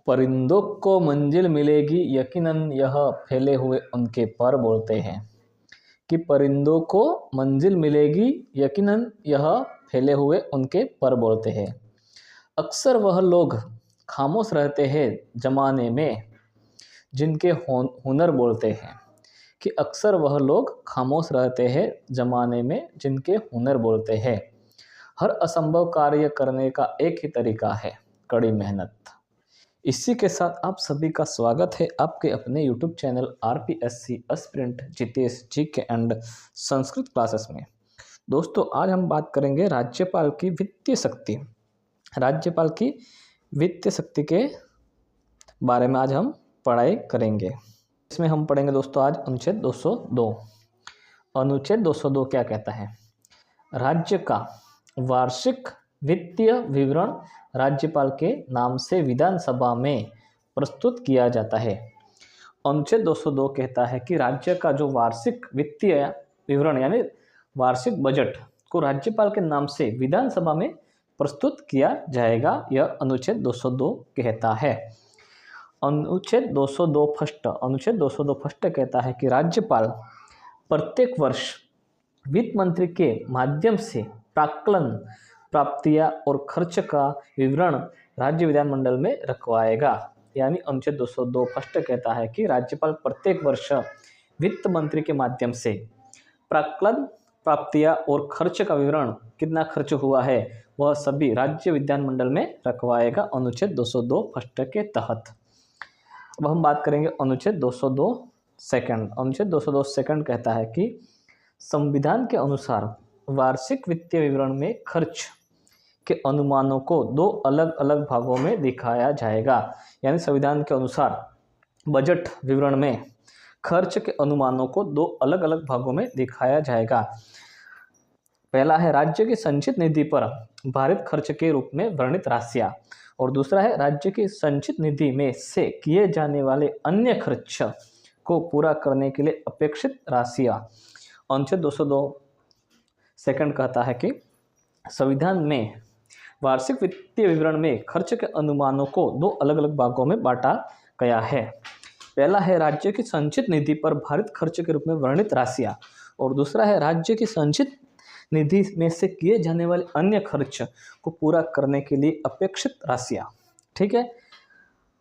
परिंदों को मंजिल मिलेगी यकीनन यह फैले हुए उनके पर बोलते हैं। कि परिंदों को मंजिल मिलेगी यकीनन यह फैले हुए उनके पर बोलते हैं। अक्सर वह लोग खामोश रहते हैं जमाने में जिनके हुनर बोलते हैं। कि अक्सर वह लोग खामोश रहते हैं ज़माने में जिनके हुनर बोलते हैं। हर असंभव कार्य करने का एक ही तरीका है, कड़ी मेहनत। इसी के साथ आप सभी का स्वागत है आपके अपने YouTube channel RPSC aspirant Jitesh GK and Sanskrit classes में। दोस्तों, आज हम बात करेंगे राज्यपाल की वित्तीय शक्ति। राज्यपाल की वित्तीय शक्ति के बारे में आज हम पढ़ाई करेंगे। इसमें हम पढ़ेंगे दोस्तों आज अनुच्छेद 202। अनुच्छेद 202 क्या कहता है? राज्य का वार्षिक वित्तीय विवरण राज्यपाल के नाम से विधानसभा में प्रस्तुत किया जाता है। अनुच्छेद 202 कहता है कि राज्य का जो वार्षिक वित्तीय विवरण यानी वार्षिक बजट को राज्यपाल के नाम से विधानसभा में प्रस्तुत किया जाएगा। यह अनुच्छेद 202 कहता है। अनुच्छेद 202 फर्स्ट कहता है कि राज्यपाल प्रत्येक वर्ष वित्त मंत्री के माध्यम से प्राक्कलन, प्राप्तियां और खर्च का विवरण राज्य विधानमंडल में रखवाएगा। यानी अनुच्छेद 202 फर्स्ट कहता है कि राज्यपाल प्रत्येक वर्ष वित्त मंत्री के माध्यम से प्राक्कलन, प्राप्तियां और खर्च का विवरण, कितना खर्च हुआ है, वह सभी राज्य विधानमंडल में रखवाएगा अनुच्छेद 202 फर्स्ट के तहत। अब हम बात करेंगे अनुच्छेद 202 सेकंड। अनुच्छेद 202 सेकंड कहता है कि संविधान के अनुसार वार्षिक वित्तीय विवरण में खर्च के अनुमानों को दो अलग अलग भागों में दिखाया जाएगा। यानी संविधान के अनुसार बजट विवरण में खर्च के अनुमानों को दो अलग अलग भागों में दिखाया जाएगा। पहला है राज्य की संचित निधि पर भारित खर्च के रूप में वर्णित राशियां, और दूसरा है राज्य की संचित निधि में से किए जाने वाले अन्य खर्च को पूरा करने के लिए अपेक्षित राशियां। अनुच्छेद 202 सेकंड कहता है कि संविधान में वार्षिक वित्तीय विवरण में खर्च के अनुमानों को दो अलग अलग भागों में बांटा गया है। पहला है राज्य की संचित निधि पर भारित खर्च के रूप में वर्णित राशियां, और दूसरा है राज्य की संचित निधि में से किए जाने वाले अन्य खर्च को पूरा करने के लिए अपेक्षित राशियां। ठीक है।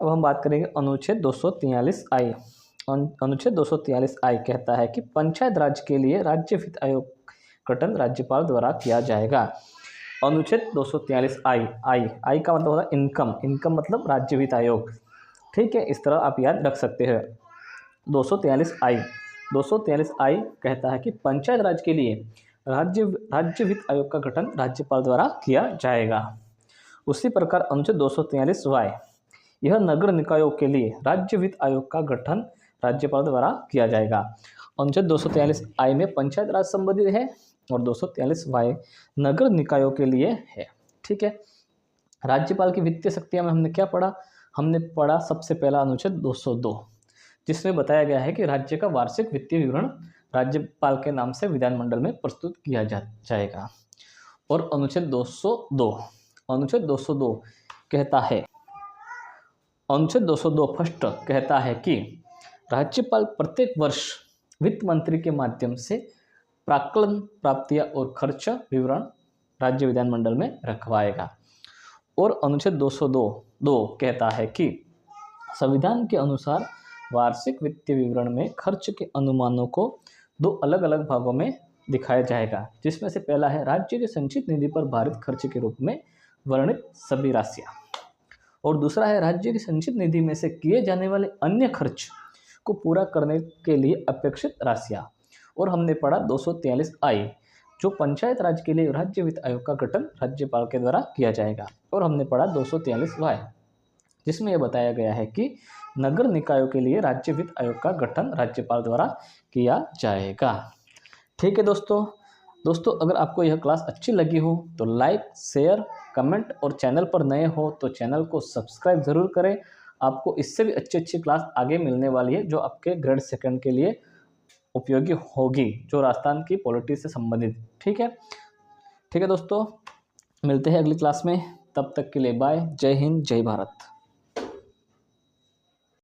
अब हम बात करेंगे अनुच्छेद 243I। अनुच्छेद 243I कहता है कि पंचायत राज के लिए राज्य वित्त आयोग गठन राज्यपाल द्वारा किया जाएगा। अनुच्छेद 243I, आई का मतलब होता है इनकम, इनकम मतलब राज्य वित्त आयोग। ठीक है, इस तरह आप याद रख सकते हैं। 243I कहता है कि पंचायत राज के लिए राज्य वित्त आयोग का गठन राज्यपाल द्वारा किया जाएगा। उसी प्रकार अनुच्छेद 243Y, यह नगर निकायों के लिए राज्य वित्त आयोग का गठन राज्यपाल द्वारा किया जाएगा। अनुच्छेद 243I में पंचायत राज संबंधित है और 243Y नगर निकायों के लिए है। ठीक है। राज्यपाल की वित्तीय शक्तियां में हमने क्या पढ़ा? हमने पढ़ा सबसे पहला अनुच्छेद 202, जिसमें बताया गया है कि राज्य का वार्षिक वित्तीय विवरण राज्यपाल के नाम से विधानमंडल में प्रस्तुत किया जाएगा। और अनुच्छेद 202 कहता है, अनुच्छेद 202 फर्स्ट कहता है कि राज्यपाल प्रत्येक वर्ष वित्त मंत्री के माध्यम से प्राक्कलन, प्राप्तियां और खर्च विवरण राज्य विधानमंडल में रखवाएगा। और अनुच्छेद 202 कहता है कि संविधान के अनुसार वार्षिक वित्तीय विवरण में खर्च के अनुमानों को दो अलग अलग भागों में दिखाया जाएगा, जिसमें से पहला है राज्य की संचित निधि पर भारित खर्च के रूप में वर्णित सभी राशियां, और दूसरा है राज्य की संचित निधि में से किए जाने वाले अन्य खर्च को पूरा करने के लिए अपेक्षित राशियां। और हमने पढ़ा 243I, जो पंचायत राज के लिए राज्य वित्त आयोग का गठन राज्यपाल के द्वारा किया जाएगा। और हमने पढ़ा 243Y, जिसमें यह बताया गया है कि नगर निकायों के लिए राज्य वित्त आयोग का गठन राज्यपाल द्वारा किया जाएगा। ठीक है दोस्तों, अगर आपको यह क्लास अच्छी लगी हो तो लाइक, शेयर, कमेंट, और चैनल पर नए हो तो चैनल को सब्सक्राइब ज़रूर करें। आपको इससे भी अच्छी क्लास आगे मिलने वाली है, जो आपके ग्रेड 2 के लिए उपयोगी होगी, जो राजस्थान की पॉलिटी से संबंधित। ठीक है दोस्तों, मिलते हैं अगली क्लास में। तब तक के लिए बाय। जय हिंद, जय भारत।